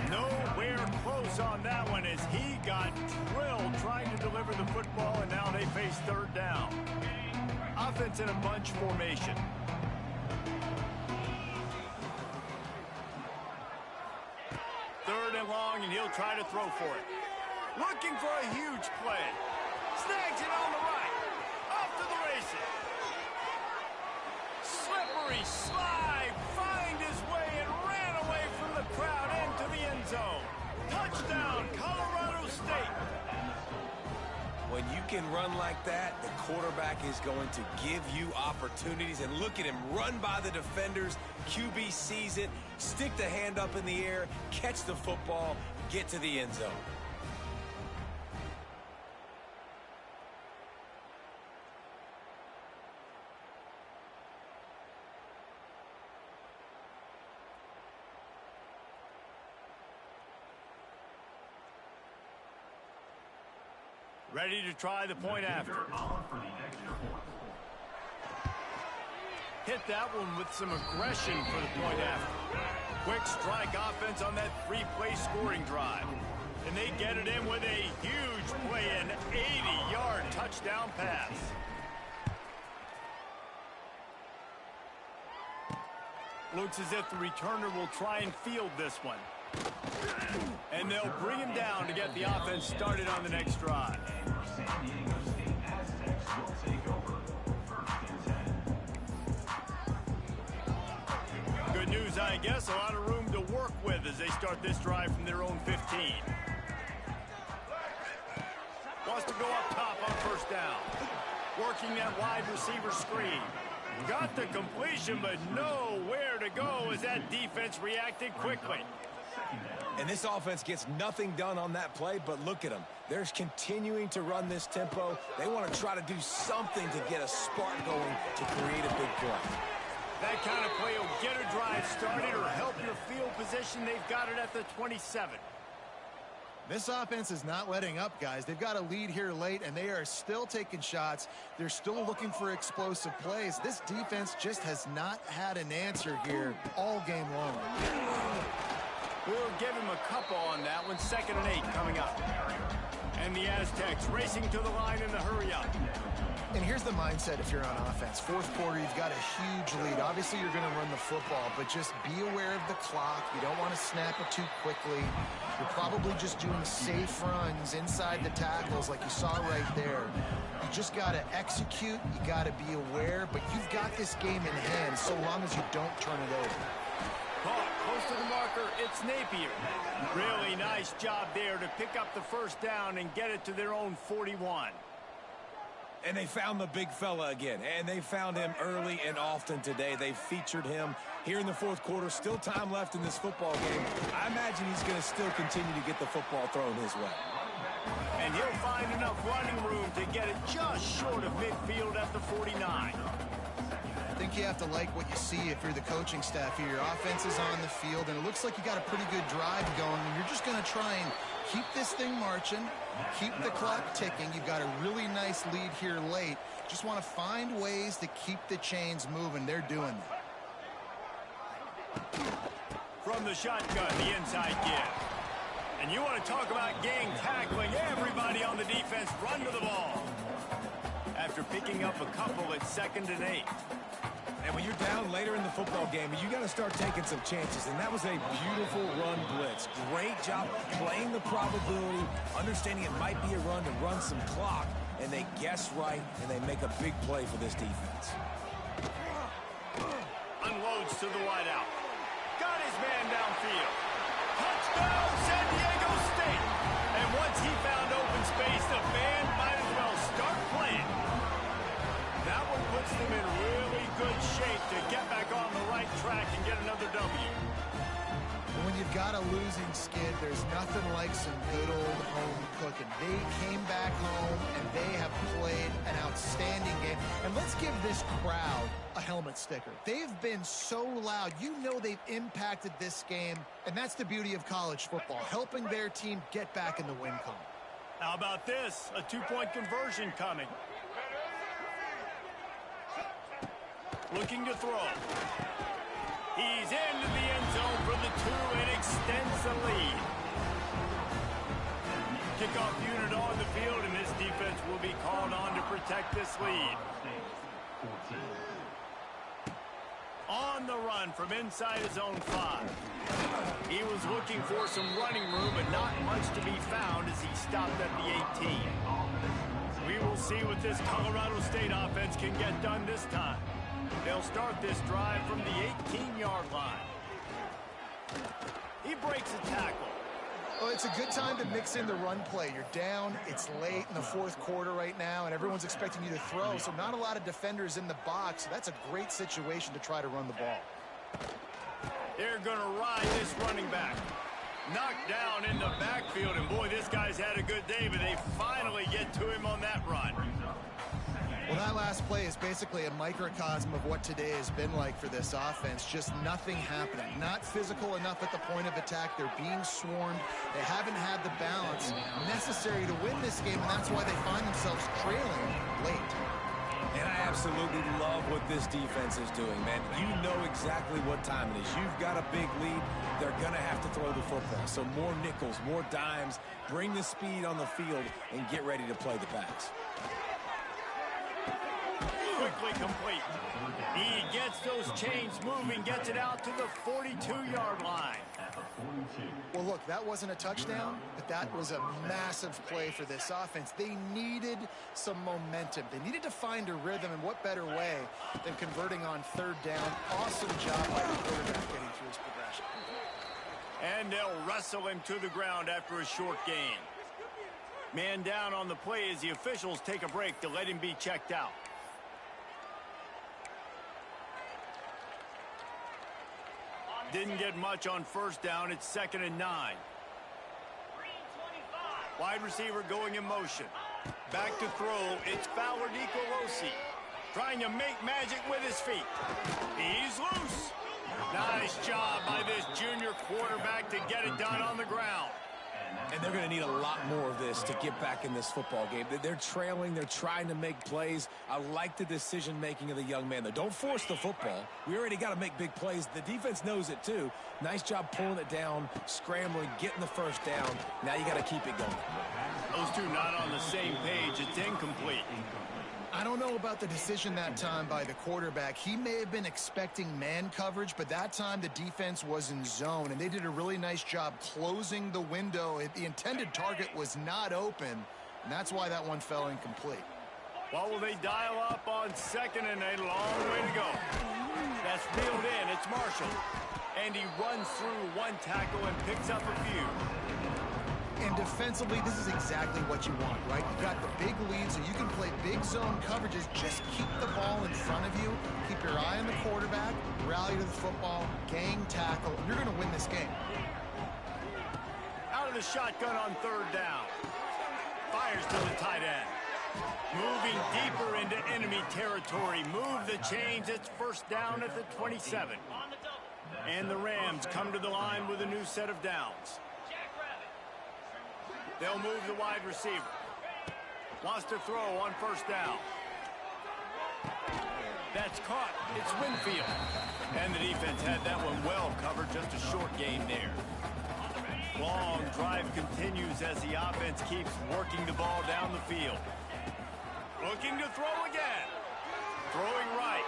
Nowhere close on that one as he got drilled trying to deliver the football, and now they face 3rd down. Offense in a bunch formation. Third and long, and he'll try to throw for it. Looking for a huge play. Snags it on the right. Off to the races. Slippery slide. Find his way and ran away from the crowd into the end zone. Touchdown, Colorado State. When you can run like that, the quarterback is going to give you opportunities. And look at him run by the defenders. QB sees it, stick the hand up in the air, catch the football, get to the end zone. Ready to try the point after. Hit that one with some aggression for the point after. Quick strike offense on that 3-play scoring drive. And they get it in with a huge play, an 80-yard touchdown pass. Looks as if the returner will try and field this one. And they'll bring him down to get the offense started on the next drive. Good news, I guess. A lot of room to work with as they start this drive from their own 15. Wants to go up top on 1st down. Working that wide receiver screen. Got the completion, but nowhere to go as that defense reacted quickly. And this offense gets nothing done on that play, but look at them. They're continuing to run this tempo. They want to try to do something to get a spark going to create a big play. That kind of play will get a drive started or help your field position. They've got it at the 27. This offense is not letting up, guys. They've got a lead here late, and they are still taking shots. They're still looking for explosive plays. This defense just has not had an answer here all game long. We'll give him a couple on that one. 2nd and 8 coming up. And the Aztecs racing to the line in the hurry-up. And here's the mindset if you're on offense. 4th quarter, you've got a huge lead. Obviously, you're going to run the football, but just be aware of the clock. You don't want to snap it too quickly. You're probably just doing safe runs inside the tackles like you saw right there. You just got to execute. You got to be aware, but you've got this game in hand so long as you don't turn it over. Caught close to the marker, it's Napier. Really nice job there to pick up the 1st down and get it to their own 41. And they found the big fella again, and they found him early and often today. They featured him here in the 4th quarter. Still time left in this football game. I imagine he's going to still continue to get the football thrown his way. And he'll find enough running room to get it just short of midfield at the 49. I think you have to like what you see if you're the coaching staff here. Your offense is on the field, and it looks like you got a pretty good drive going, and you're just going to try and keep this thing marching, keep the clock ticking. You've got a really nice lead here late. Just want to find ways to keep the chains moving. They're doing that. From the shotgun, the inside give. And you want to talk about gang tackling. Everybody on the defense run to the ball. After picking up a couple, it's 2nd and 8. And when you're down later in the football game, you got to start taking some chances. And that was a beautiful run blitz. Great job playing the probability, understanding it might be a run to run some clock, and they guess right, and they make a big play for this defense. Unloads to the wideout. Got his man downfield. Touchdown, San Diego State. And once he found open space, the band might as well start playing. That one puts them in really good shape to get back on the right track and get another W. When you've got a losing skid, there's nothing like some good old home cooking. They came back home, and they have played an outstanding game. And let's give this crowd a helmet sticker. They've been so loud. You know they've impacted this game, and that's the beauty of college football, helping their team get back in the win column. How about this? A two-point conversion coming. Looking to throw. He's into the end zone for the 2 and extends the lead. Kickoff unit on the field, and this defense will be called on to protect this lead. On the run from inside his own 5. He was looking for some running room, but not much to be found as he stopped at the 18. We will see what this Colorado State offense can get done this time. They'll start this drive from the 18-yard line. He breaks a tackle. Well, it's a good time to mix in the run play. You're down, it's late in the fourth quarter right now, and everyone's expecting you to throw, so not a lot of defenders in the box. So that's a great situation to try to run the ball. They're going to ride this running back. Knocked down in the backfield, and boy, this guy's had a good day, but they finally get to him on that run. Well, that last play is basically a microcosm of what today has been like for this offense. Just nothing happening. Not physical enough at the point of attack. They're being swarmed. They haven't had the balance necessary to win this game, and that's why they find themselves trailing late. And I absolutely love what this defense is doing, man. You know exactly what time it is. You've got a big lead. They're going to have to throw the football. So more nickels, more dimes. Bring the speed on the field and get ready to play the pass. Quickly complete. He gets those chains moving, gets it out to the 42-yard line. Well, look, that wasn't a touchdown, but that was a massive play for this offense. They needed some momentum. They needed to find a rhythm, and what better way than converting on third down. Awesome job by the quarterback getting through his progression. And they'll wrestle him to the ground after a short gain. Man down on the play as the officials take a break to let him be checked out. Didn't get much on first down. It's 2nd and 9. Wide receiver going in motion. Back to throw. It's Fowler Nicolosi. Trying to make magic with his feet. He's loose. Nice job by this junior quarterback to get it done on the ground. And they're going to need a lot more of this to get back in this football game. They're trailing. They're trying to make plays. I like the decision-making of the young man, though. Don't force the football. We already got to make big plays. The defense knows it, too. Nice job pulling it down, scrambling, getting the first down. Now you got to keep it going. Those two not on the same page. It's incomplete. I don't know about the decision that time by the quarterback. He may have been expecting man coverage, but that time the defense was in zone, and they did a really nice job closing the window. The intended target was not open, and that's why that one fell incomplete. Well, will they dial up on 2nd and a long way to go? That's reeled in. It's Marshall. And he runs through one tackle and picks up a few. And defensively, this is exactly what you want, right? You got the big lead, so you can play big zone coverages. Just keep the ball in front of you. Keep your eye on the quarterback. Rally to the football. Gang tackle. You're going to win this game. Out of the shotgun on 3rd down. Fires to the tight end. Moving deeper into enemy territory. Move the chains. It's 1st down at the 27. And the Rams come to the line with a new set of downs. They'll move the wide receiver. Wants to throw on 1st down. That's caught. It's Winfield. And the defense had that one well covered. Just a short gain there. Long drive continues as the offense keeps working the ball down the field. Looking to throw again. Throwing right.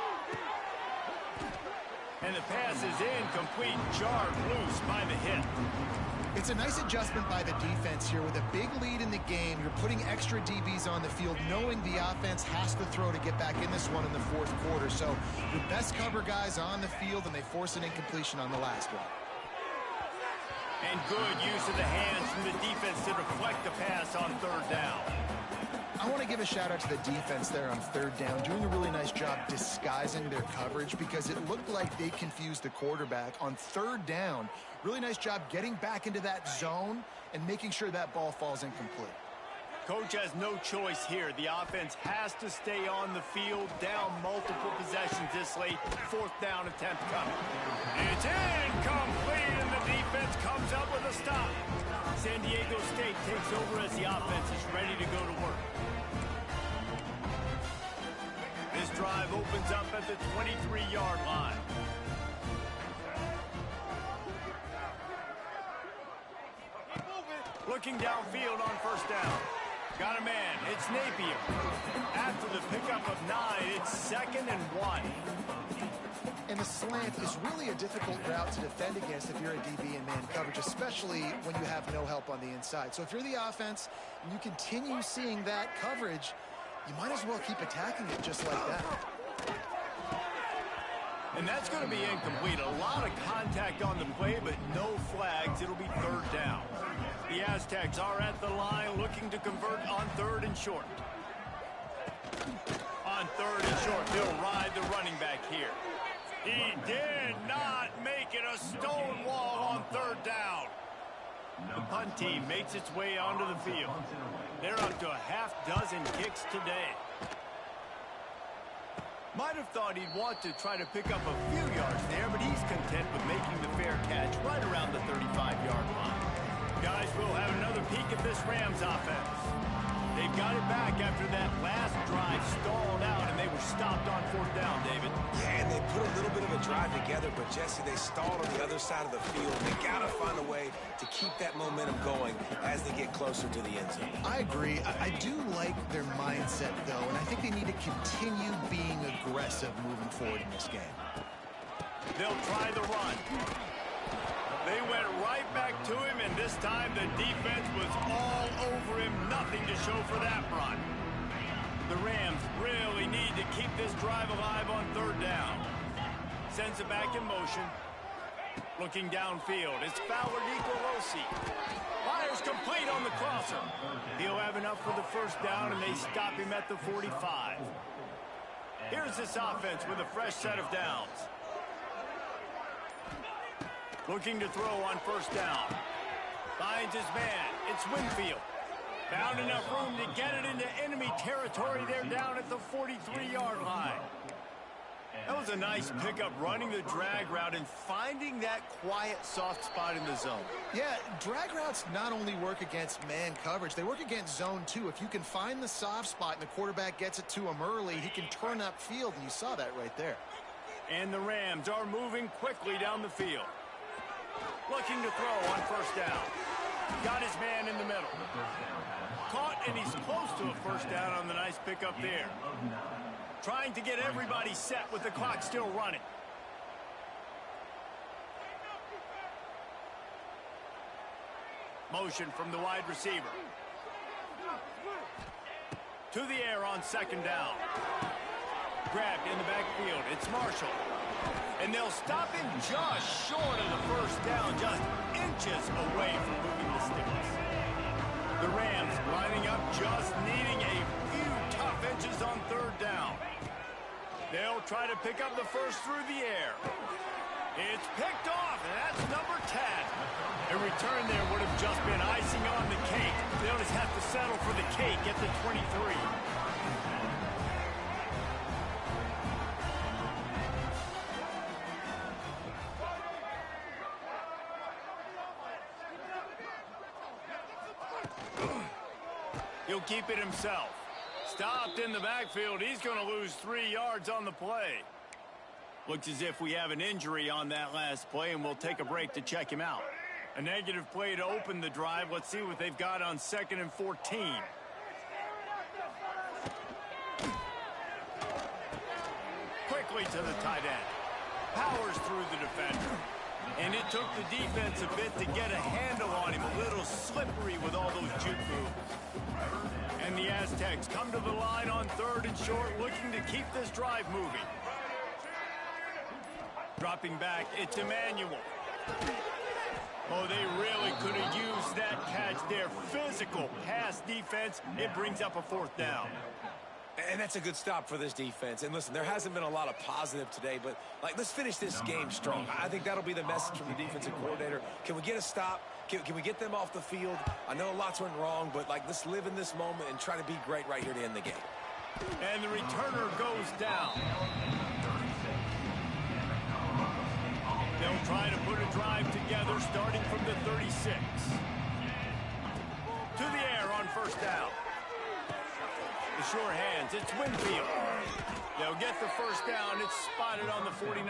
And the pass is incomplete, jarred loose by the hit. It's a nice adjustment by the defense here. With a big lead in the game, you're putting extra DBs on the field, knowing the offense has to throw to get back in this one in the fourth quarter. So your best cover guys on the field, and they force an incompletion on the last one. And good use of the hands from the defense to deflect the pass on third down. I want to give a shout out to the defense there on third down, doing a really nice job disguising their coverage, because it looked like they confused the quarterback on third down. Really nice job getting back into that zone and making sure that ball falls incomplete. Coach has no choice here. The offense has to stay on the field, down multiple possessions this late. Fourth down attempt coming. It's incomplete, and the defense comes up with a stop. San Diego State takes over as the offense is ready to go to work. This drive opens up at the 23-yard line. Looking downfield on first down. Got a man. It's Napier. After the pickup of 9, it's 2nd and 1. And the slant is really a difficult route to defend against if you're a DB in man coverage, especially when you have no help on the inside. So if you're the offense and you continue seeing that coverage, you might as well keep attacking it just like that. And that's going to be incomplete. A lot of contact on the play, but no flags. It'll be third down. The Aztecs are at the line looking to convert on third and short. On third and short, they'll ride the running back here. He did not make it a stone wall on third down. The punt team makes its way onto the field. They're up to a half dozen kicks today. Might have thought he'd want to try to pick up a few yards there, but he's content with making the fair catch right around the 35-yard line. Guys, we'll have another peek at this Rams offense. They've got it back after that last drive stalled out, and they were stopped on fourth down, David. Yeah, and they put a little bit of a drive together, but, Jesse, they stalled on the other side of the field. They got to find a way to keep that momentum going as they get closer to the end zone. I agree. I do like their mindset, though, and I think they need to continue being aggressive moving forward in this game. They'll try the run. They went right back to him, and this time the defense was all over him. Nothing to show for that run. The Rams really need to keep this drive alive on third down. Sends it back in motion. Looking downfield, it's Fowler Nicolosi. Fires complete on the crosser. He'll have enough for the first down, and they stop him at the 45. Here's this offense with a fresh set of downs. Looking to throw on first down. Finds his man. It's Winfield. Found enough room to get it into enemy territory. They're down at the 43-yard line. That was a nice pickup, running the drag route and finding that quiet, soft spot in the zone. Yeah, drag routes not only work against man coverage, they work against zone too. If you can find the soft spot and the quarterback gets it to him early, he can turn upfield, and you saw that right there. And the Rams are moving quickly down the field. Looking to throw on first down. Got his man in the middle. Caught, and he's close to a first down on the nice pickup there. Trying to get everybody set with the clock still running. Motion from the wide receiver. To the air on second down. Grabbed in the backfield. It's Marshall. And they'll stop him just short of the first down, just inches away from moving the sticks. The Rams lining up, just needing a few tough inches on third down. They'll try to pick up the first through the air. It's picked off, and that's number 10. A return there would have just been icing on the cake. They'll just have to settle for the cake at the 23. He'll keep it himself. Stopped in the backfield. He's going to lose 3 yards on the play. Looks as if we have an injury on that last play, and we'll take a break to check him out. A negative play to open the drive. Let's see what they've got on 2nd and 14. Quickly to the tight end. Powers through the defender. And it took the defense a bit to get a handle on him. A little slippery with all those juke moves. And the Aztecs come to the line on 3rd and short, looking to keep this drive moving. Dropping back, it's Emmanuel. Oh, they really could have used that catch there. Physical pass defense. It brings up a 4th down. And that's a good stop for this defense. And listen, there hasn't been a lot of positive today, but let's finish this game strong. I think that'll be the message from the defensive coordinator. Can we get a stop? Can we get them off the field? I know lots went wrong, but let's live in this moment and try to be great right here to end the game. And the returner goes down. They'll try to put a drive together starting from the 36. To the air on 1st down. The sure hands, it's Winfield. They'll get the 1st down. It's spotted on the 49.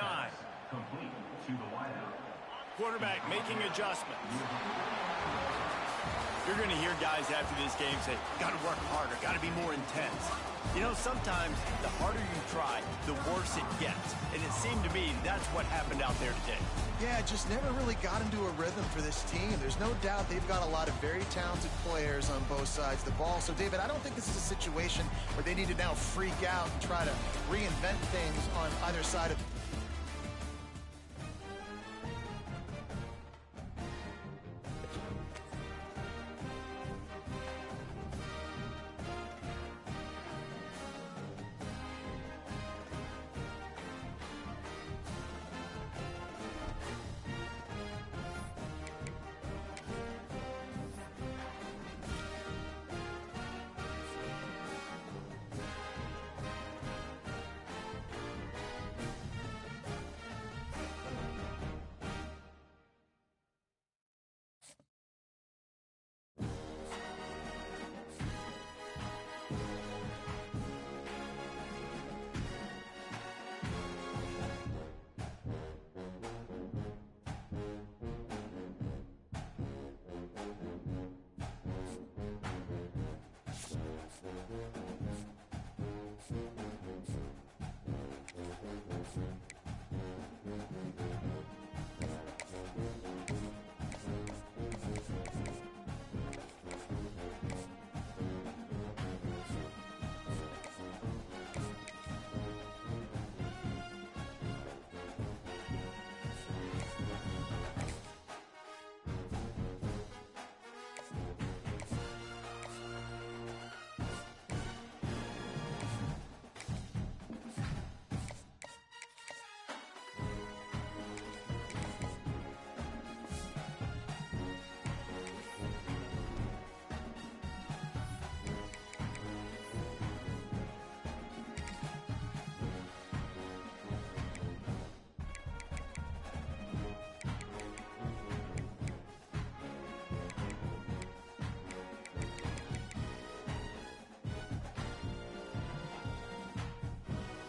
Complete to the wideout. Quarterback making adjustments. You're going to hear guys after this game say, got to work harder, got to be more intense. You know, sometimes the harder you try, the worse it gets. And it seemed to me that's what happened out there today. Yeah, just never really got into a rhythm for this team. There's no doubt they've got a lot of very talented players on both sides of the ball. So, David, I don't think this is a situation where they need to now freak out and try to reinvent things on either side of the